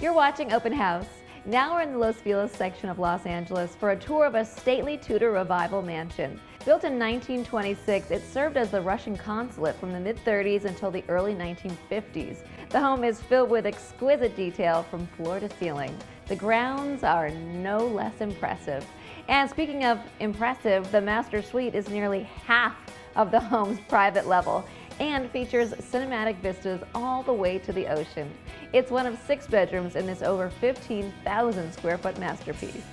You're watching Open House. Now we're in the Los Feliz section of Los Angeles for a tour of a stately Tudor Revival mansion. Built in 1926, it served as the Russian Consulate from the mid-30s until the early 1950s. The home is filled with exquisite detail from floor to ceiling. The grounds are no less impressive. And speaking of impressive, the master suite is nearly half of the home's private level and features cinematic vistas all the way to the ocean. It's one of 6 bedrooms in this over 15,000 square foot masterpiece.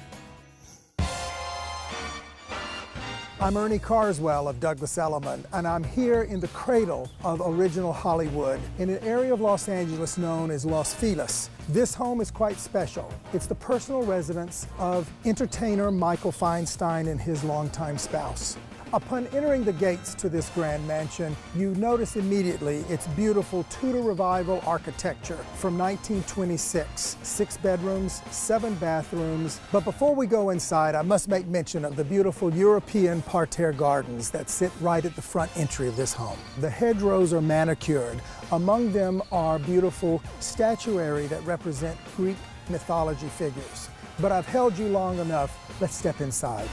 I'm Ernie Carswell of Douglas Elliman, and I'm here in the cradle of original Hollywood in an area of Los Angeles known as Los Feliz. This home is quite special. It's the personal residence of entertainer Michael Feinstein and his longtime spouse. Upon entering the gates to this grand mansion, you notice immediately its beautiful Tudor Revival architecture from 1926. 6 bedrooms, 7 bathrooms. But before we go inside, I must make mention of the beautiful European parterre gardens that sit right at the front entry of this home. The hedgerows are manicured. Among them are beautiful statuary that represent Greek mythology figures. But I've held you long enough. Let's step inside.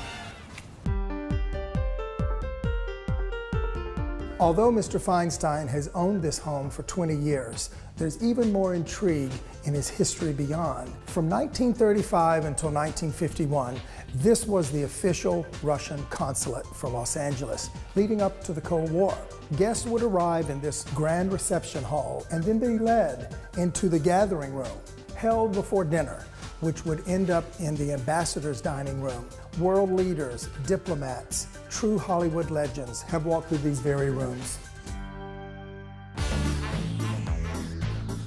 Although Mr. Feinstein has owned this home for 20 years, there's even more intrigue in his history beyond. From 1935 until 1951, this was the official Russian Consulate for Los Angeles, leading up to the Cold War. Guests would arrive in this grand reception hall and then be led into the gathering room, held before dinner, which would end up in the ambassador's dining room. World leaders, diplomats, true Hollywood legends have walked through these very rooms.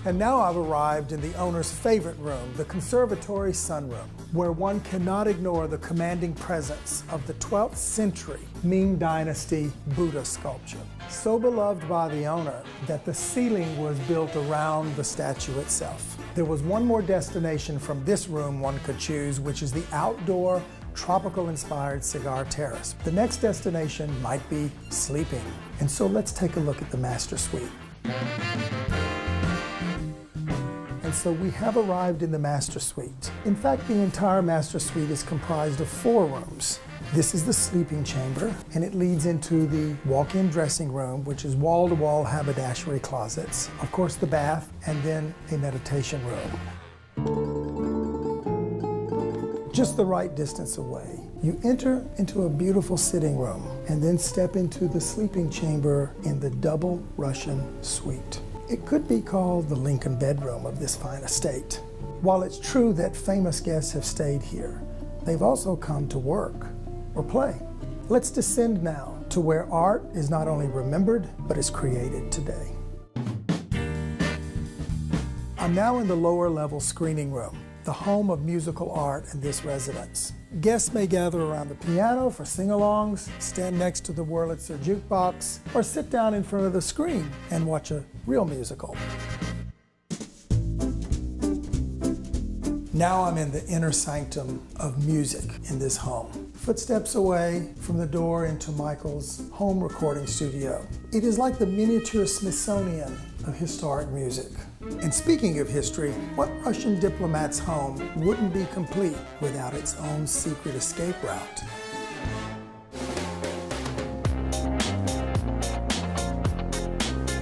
And now I've arrived in the owner's favorite room, the conservatory sunroom, where one cannot ignore the commanding presence of the 12th century Ming Dynasty Buddha sculpture. So beloved by the owner that the ceiling was built around the statue itself. There was one more destination from this room one could choose, which is the outdoor, tropical-inspired cigar terrace. The next destination might be sleeping. And so let's take a look at the master suite. And so we have arrived in the master suite. In fact, the entire master suite is comprised of 4 rooms. This is the sleeping chamber, and it leads into the walk-in dressing room, which is wall-to-wall haberdashery closets, of course the bath, and then a meditation room. Just the right distance away, you enter into a beautiful sitting room, and then step into the sleeping chamber in the double Russian suite. It could be called the Lincoln bedroom of this fine estate. While it's true that famous guests have stayed here, they've also come to work or play. Let's descend now to where art is not only remembered, but is created today. I'm now in the lower level screening room, the home of musical art in this residence. Guests may gather around the piano for sing-alongs, stand next to the Wurlitzer jukebox, or sit down in front of the screen and watch a real musical. Now I'm in the inner sanctum of music in this home. Footsteps away from the door into Michael's home recording studio. It is like the miniature Smithsonian of historic music. And speaking of history, what Russian diplomat's home wouldn't be complete without its own secret escape route?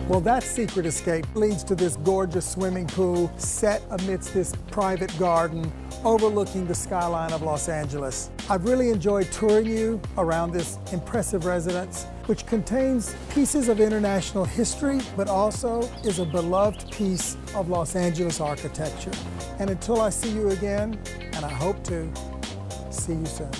Well, that secret escape leads to this gorgeous swimming pool set amidst this private garden overlooking the skyline of Los Angeles. I've really enjoyed touring you around this impressive residence, which contains pieces of international history, but also is a beloved piece of Los Angeles architecture. And until I see you again, and I hope to, see you soon.